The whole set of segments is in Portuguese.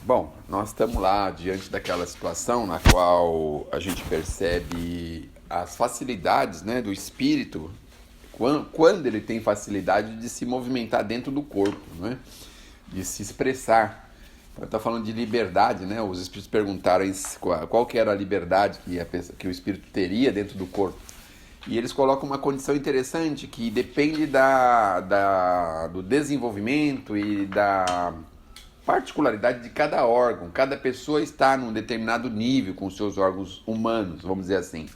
Bom, nós estamos lá diante daquela situação na qual a gente percebe as facilidades, né, do espírito, quando ele tem facilidade de se movimentar dentro do corpo, né, de se expressar. Então, está falando de liberdade, né? Os espíritos perguntaram qual que era a liberdade que o espírito teria dentro do corpo. E eles colocam uma condição interessante que depende do desenvolvimento e da particularidade de cada órgão. Cada pessoa está num determinado nível com os seus órgãos humanos, vamos dizer assim.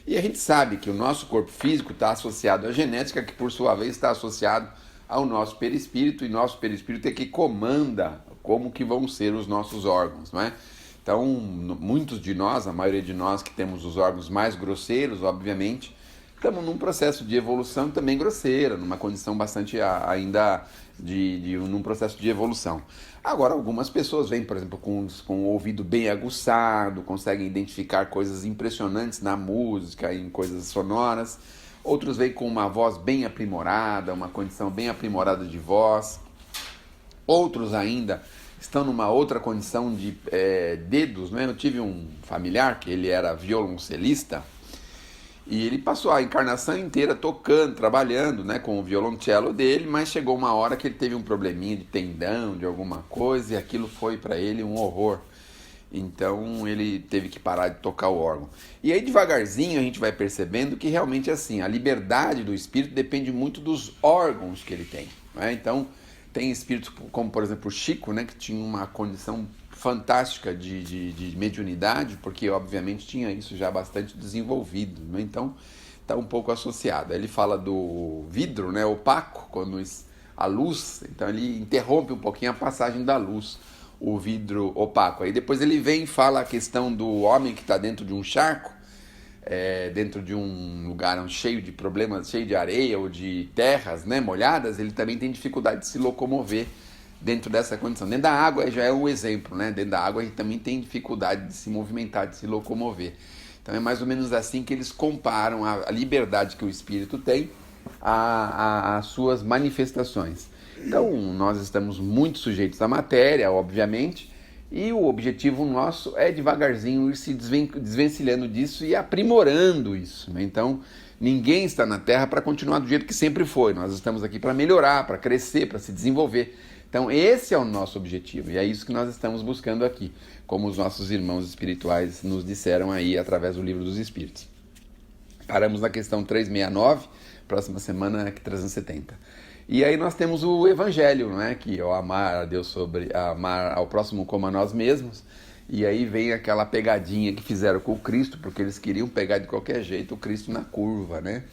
E a gente sabe que o nosso corpo físico está associado à genética, que por sua vez está associado ao nosso perispírito, e nosso perispírito é que comanda como que vão ser os nossos órgãos, não é? Então, muitos de nós, a maioria de nós que temos os órgãos mais grosseiros, obviamente, estamos num processo de evolução também grosseira, numa condição bastante ainda num processo de evolução. Agora, algumas pessoas vêm, por exemplo, com o ouvido bem aguçado, conseguem identificar coisas impressionantes na música, em coisas sonoras. Outros vêm com uma voz bem aprimorada, uma condição bem aprimorada de voz. Outros ainda estão numa outra condição de dedos, né? Eu tive um familiar que ele era violoncelista, e ele passou a encarnação inteira tocando, trabalhando, né, com o violoncelo dele, mas chegou uma hora que ele teve um probleminha de tendão, de alguma coisa, e aquilo foi para ele um horror. Então ele teve que parar de tocar o órgão. E aí devagarzinho a gente vai percebendo que realmente assim, a liberdade do espírito depende muito dos órgãos que ele tem, né? Então tem espíritos como, por exemplo, o Chico, né, que tinha uma condição fantástica de mediunidade, porque obviamente tinha isso já bastante desenvolvido, né? Então está um pouco associado. Ele fala do vidro, né, opaco, quando a luz, então ele interrompe um pouquinho a passagem da luz, o vidro opaco. Aí depois ele vem e fala a questão do homem que está dentro de um charco, dentro de um lugar cheio de problemas, cheio de areia ou de terras, né, molhadas, ele também tem dificuldade de se locomover dentro dessa condição. Dentro da água já é um exemplo, né? Dentro da água a gente também tem dificuldade de se movimentar, de se locomover. Então é mais ou menos assim que eles comparam a liberdade que o espírito tem às suas manifestações. Então nós estamos muito sujeitos à matéria, obviamente, e o objetivo nosso é devagarzinho ir se desvencilhando disso e aprimorando isso, né? Então ninguém está na Terra para continuar do jeito que sempre foi. Nós estamos aqui para melhorar, para crescer, para se desenvolver. Então esse é o nosso objetivo, e é isso que nós estamos buscando aqui, como os nossos irmãos espirituais nos disseram aí através do Livro dos Espíritos. Paramos na questão 369, próxima semana 370. E aí nós temos o Evangelho, não é? Que é o amar a Deus sobre amar ao próximo como a nós mesmos. E aí vem aquela pegadinha que fizeram com o Cristo, porque eles queriam pegar de qualquer jeito o Cristo na curva, né?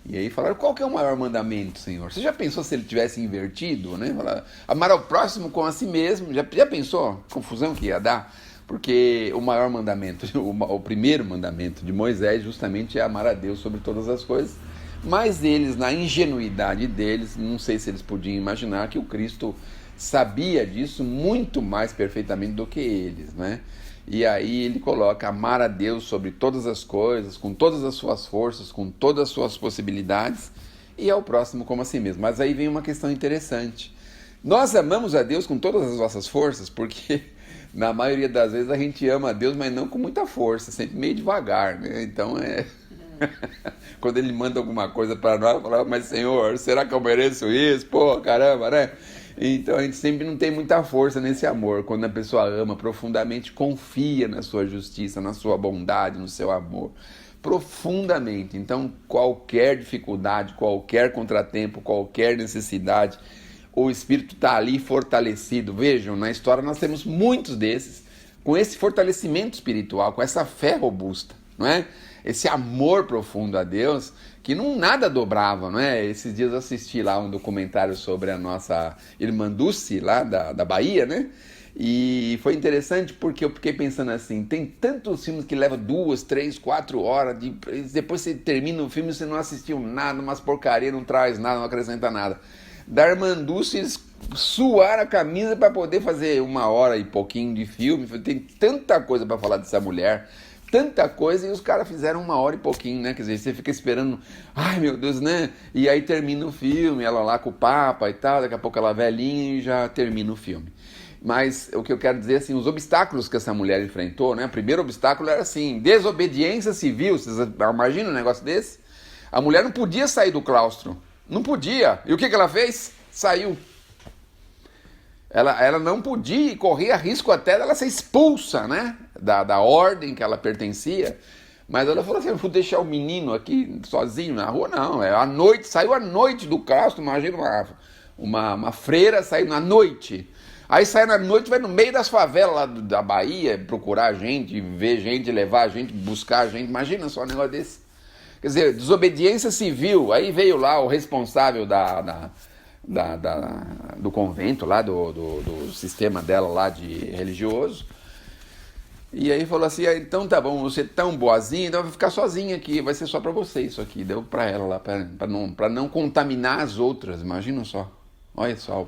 E aí falaram, qual que é o maior mandamento, Senhor? Você já pensou se ele tivesse invertido, né? Falaram, amar ao próximo como a si mesmo. Já pensou a confusão que ia dar? Porque o maior mandamento, o primeiro mandamento de Moisés justamente é amar a Deus sobre todas as coisas. Mas eles, na ingenuidade deles, não sei se eles podiam imaginar que o Cristo sabia disso muito mais perfeitamente do que eles, né? E aí ele coloca amar a Deus sobre todas as coisas, com todas as suas forças, com todas as suas possibilidades, e ao próximo como a si mesmo. Mas aí vem uma questão interessante. Nós amamos a Deus com todas as nossas forças, porque na maioria das vezes a gente ama a Deus, mas não com muita força, sempre meio devagar, né? Então quando ele manda alguma coisa para nós, fala, mas Senhor, será que eu mereço isso? Pô, caramba, né? Então a gente sempre não tem muita força nesse amor. Quando a pessoa ama profundamente, confia na sua justiça, na sua bondade, no seu amor. Profundamente. Então qualquer dificuldade, qualquer contratempo, qualquer necessidade, o espírito está ali fortalecido. Vejam, na história nós temos muitos desses, com esse fortalecimento espiritual, com essa fé robusta, não é? Esse amor profundo a Deus, que não nada dobrava, não é? Esses dias eu assisti lá um documentário sobre a nossa irmã Dulce, lá da Bahia, né? E foi interessante porque eu fiquei pensando assim, tem tantos filmes que levam 2, 3, 4 horas, depois você termina o filme e você não assistiu nada, umas porcaria, não traz nada, não acrescenta nada. Da irmã Dulce, eles suaram a camisa para poder fazer 1 hora e pouquinho de filme. Tem tanta coisa para falar dessa mulher, tanta coisa, e os caras fizeram 1 hora e pouquinho, né? Quer dizer, você fica esperando, ai meu Deus, né? E aí termina o filme, ela lá com o Papa e tal, daqui a pouco ela velhinha e já termina o filme. Mas o que eu quero dizer, assim, os obstáculos que essa mulher enfrentou, né? O primeiro obstáculo era, assim, desobediência civil. Vocês imaginam um negócio desse? A mulher não podia sair do claustro. Não podia. E o que ela fez? Saiu. Ela não podia e corria risco até dela ser expulsa, né? Da ordem que ela pertencia. Mas ela falou assim, eu vou deixar o menino aqui sozinho na rua? Não, à noite, saiu à noite do claustro. Imagina uma freira saindo à noite. Aí sai na noite, vai no meio das favelas lá da Bahia, procurar gente, ver gente, levar gente, buscar gente. Imagina só um negócio desse. Quer dizer, desobediência civil. Aí veio lá o responsável do convento, lá do sistema dela lá de religioso. E aí falou assim, então tá bom, você é tão boazinha, então vai ficar sozinha aqui, vai ser só pra você isso aqui. Deu pra ela lá, pra não contaminar as outras, imagina só. Olha só o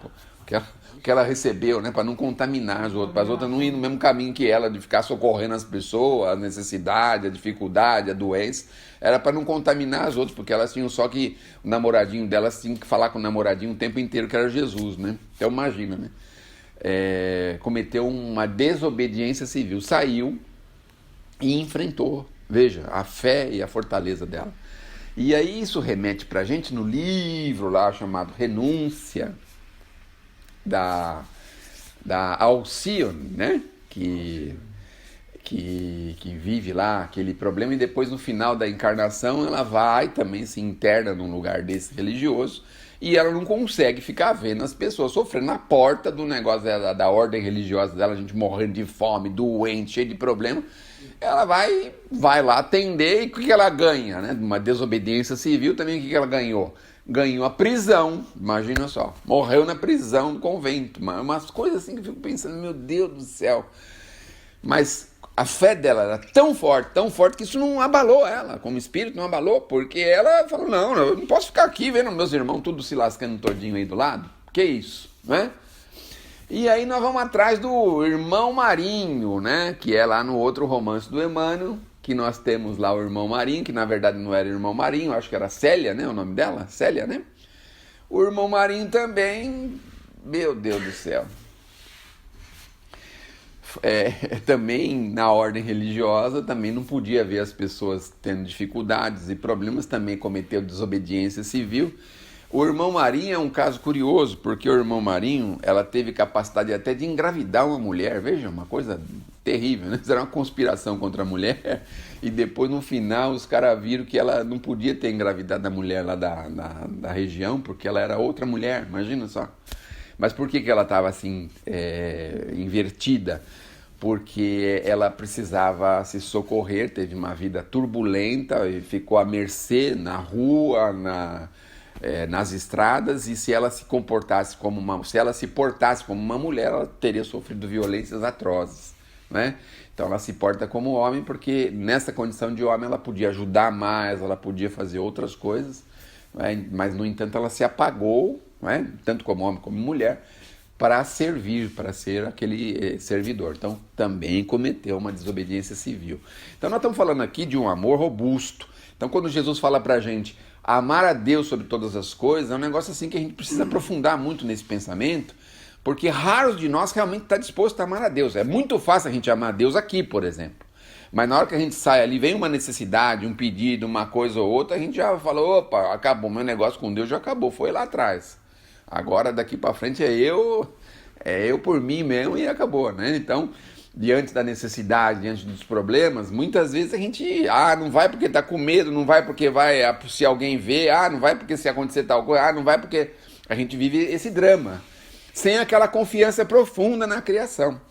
que ela recebeu, né? Para não contaminar as outras, para as outras não ir no mesmo caminho que ela, de ficar socorrendo as pessoas, a necessidade, a dificuldade, a doença. Era para não contaminar as outras, porque elas tinham só que o namoradinho delas tinha que falar com o namoradinho o tempo inteiro, que era Jesus, né? Então imagina, né? Cometeu uma desobediência civil, saiu e enfrentou, veja, a fé e a fortaleza dela. E aí isso remete para a gente no livro lá chamado Renúncia, da Alcione, né? Que vive lá aquele problema, e depois no final da encarnação ela vai também se interna num lugar desse religioso, e ela não consegue ficar vendo as pessoas sofrendo na porta do negócio da ordem religiosa dela, a gente morrendo de fome, doente, cheio de problema. Ela vai lá atender, e o que ela ganha, né? Uma desobediência civil também, o que ela ganhou? Ganhou a prisão, imagina só, morreu na prisão do convento, umas coisas assim que eu fico pensando, meu Deus do céu. Mas a fé dela era tão forte que isso não abalou ela, como espírito não abalou, porque ela falou, não, eu não posso ficar aqui vendo meus irmãos tudo se lascando todinho aí do lado, que isso, né? E aí nós vamos atrás do irmão Marinho, né? Que é lá no outro romance do Emmanuel, que nós temos lá o irmão Marinho, que na verdade não era irmão Marinho, acho que era Célia, né? O nome dela, Célia, né? O irmão Marinho também, meu Deus do céu. Também na ordem religiosa, também não podia ver as pessoas tendo dificuldades e problemas, também cometeu desobediência civil. O irmão Marinho é um caso curioso, porque o irmão Marinho, ela teve capacidade até de engravidar uma mulher, veja, uma coisa terrível, né? Era uma conspiração contra a mulher, e depois no final os caras viram que ela não podia ter engravidado a mulher lá da região, porque ela era outra mulher, imagina só. Mas por que ela estava assim, invertida? Porque ela precisava se socorrer, teve uma vida turbulenta e ficou à mercê na rua, nas estradas, e se ela se comportasse se ela se portasse como uma mulher, ela teria sofrido violências atrozes, né? Então ela se porta como homem, porque nessa condição de homem ela podia ajudar mais, ela podia fazer outras coisas, né? Mas no entanto ela se apagou, né? Tanto como homem como mulher, para servir, para ser aquele servidor. Então também cometeu uma desobediência civil. Então nós estamos falando aqui de um amor robusto. Então quando Jesus fala para a gente amar a Deus sobre todas as coisas, é um negócio assim que a gente precisa aprofundar muito nesse pensamento, porque raros de nós realmente está disposto a amar a Deus. É muito fácil a gente amar a Deus aqui, por exemplo. Mas na hora que a gente sai ali, vem uma necessidade, um pedido, uma coisa ou outra, a gente já fala, opa, acabou, meu negócio com Deus já acabou, foi lá atrás. Agora daqui para frente é eu por mim mesmo e acabou, né? Então, diante da necessidade, diante dos problemas, muitas vezes a gente, não vai porque tá com medo, não vai porque vai se alguém ver, não vai porque se acontecer tal coisa, não vai porque a gente vive esse drama, sem aquela confiança profunda na criação.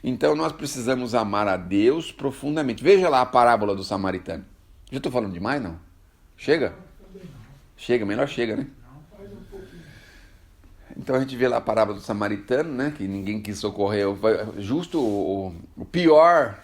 Então nós precisamos amar a Deus profundamente. Veja lá a parábola do samaritano. Já estou falando demais, não? Chega? Chega, melhor chega, né? Então a gente vê lá a parábola do samaritano, né? Que ninguém quis socorrer. Justo o pior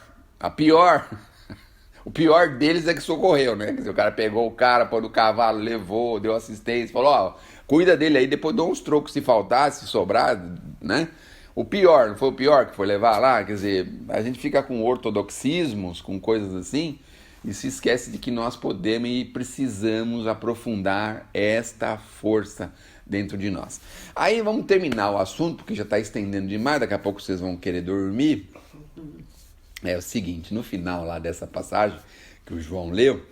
o pior deles é que socorreu, né? Quer dizer, o cara pegou o cara, pôs no cavalo, levou, deu assistência, falou, cuida dele aí, depois dá uns trocos se faltar, se sobrar, né? O pior, não foi o pior que foi levar lá? Quer dizer, a gente fica com ortodoxismos, com coisas assim, e se esquece de que nós podemos e precisamos aprofundar esta força dentro de nós. Aí vamos terminar o assunto, porque já está estendendo demais, daqui a pouco vocês vão querer dormir. É o seguinte, no final lá dessa passagem que o João leu,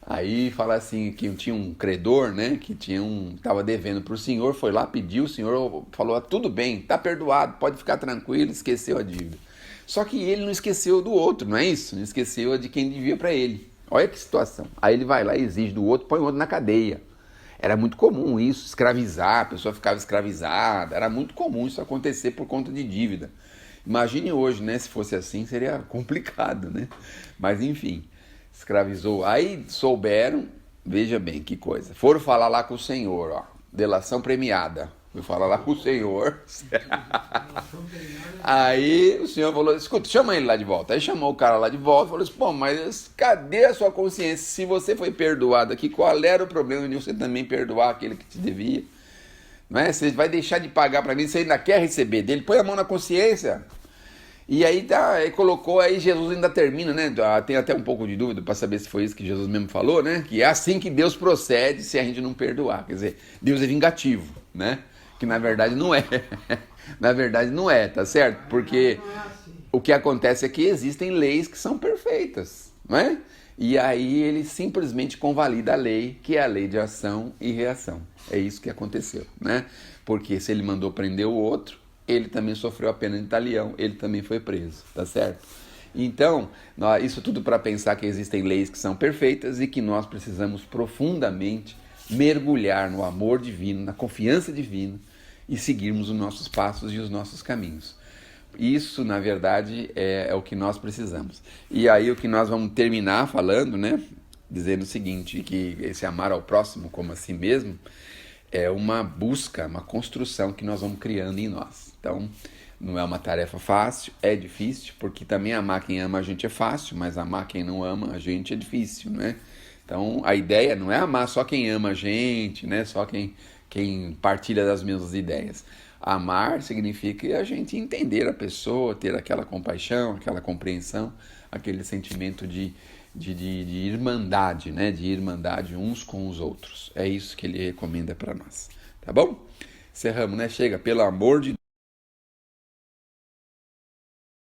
aí fala assim que tinha um credor, né, que estava devendo para o senhor, foi lá, pediu, o senhor falou, tudo bem, está perdoado, pode ficar tranquilo, esqueceu a dívida. Só que ele não esqueceu do outro, não é isso? Não esqueceu de quem devia para ele. Olha que situação. Aí ele vai lá e exige do outro, põe o outro na cadeia. Era muito comum isso, escravizar, a pessoa ficava escravizada, era muito comum isso acontecer por conta de dívida. Imagine hoje, né, se fosse assim, seria complicado, né? Mas enfim, escravizou. Aí souberam, veja bem que coisa, foram falar lá com o senhor, ó, delação premiada. Fui falar lá com o senhor. Aí o senhor falou, escuta, chama ele lá de volta. Aí chamou o cara lá de volta e falou assim, pô, mas cadê a sua consciência? Se você foi perdoado aqui, qual era o problema de você também perdoar aquele que te devia? Não é? Você vai deixar de pagar para mim, você ainda quer receber dele? Põe a mão na consciência. E aí, aí colocou, aí Jesus ainda termina, né? Tem até um pouco de dúvida para saber se foi isso que Jesus mesmo falou, né? Que é assim que Deus procede se a gente não perdoar. Quer dizer, Deus é vingativo, né? Que na verdade não é. Na verdade não é, tá certo? Porque o que acontece é que existem leis que são perfeitas, não é? E aí ele simplesmente convalida a lei, que é a lei de ação e reação. É isso que aconteceu, né? Porque se ele mandou prender o outro, ele também sofreu a pena de talião, ele também foi preso, tá certo? Então, isso tudo para pensar que existem leis que são perfeitas e que nós precisamos profundamente mergulhar no amor divino, na confiança divina e seguirmos os nossos passos e os nossos caminhos. Isso, na verdade, é o que nós precisamos. E aí o que nós vamos terminar falando, né? Dizendo o seguinte, que esse amar ao próximo como a si mesmo é uma busca, uma construção que nós vamos criando em nós. Então, não é uma tarefa fácil, é difícil, porque também amar quem ama a gente é fácil, mas amar quem não ama a gente é difícil, né? Então, a ideia não é amar só quem ama a gente, né? Só quem partilha das mesmas ideias. Amar significa a gente entender a pessoa, ter aquela compaixão, aquela compreensão, aquele sentimento de irmandade, né? De irmandade uns com os outros. É isso que ele recomenda para nós, tá bom? Encerramos, né? Chega, pelo amor de Deus.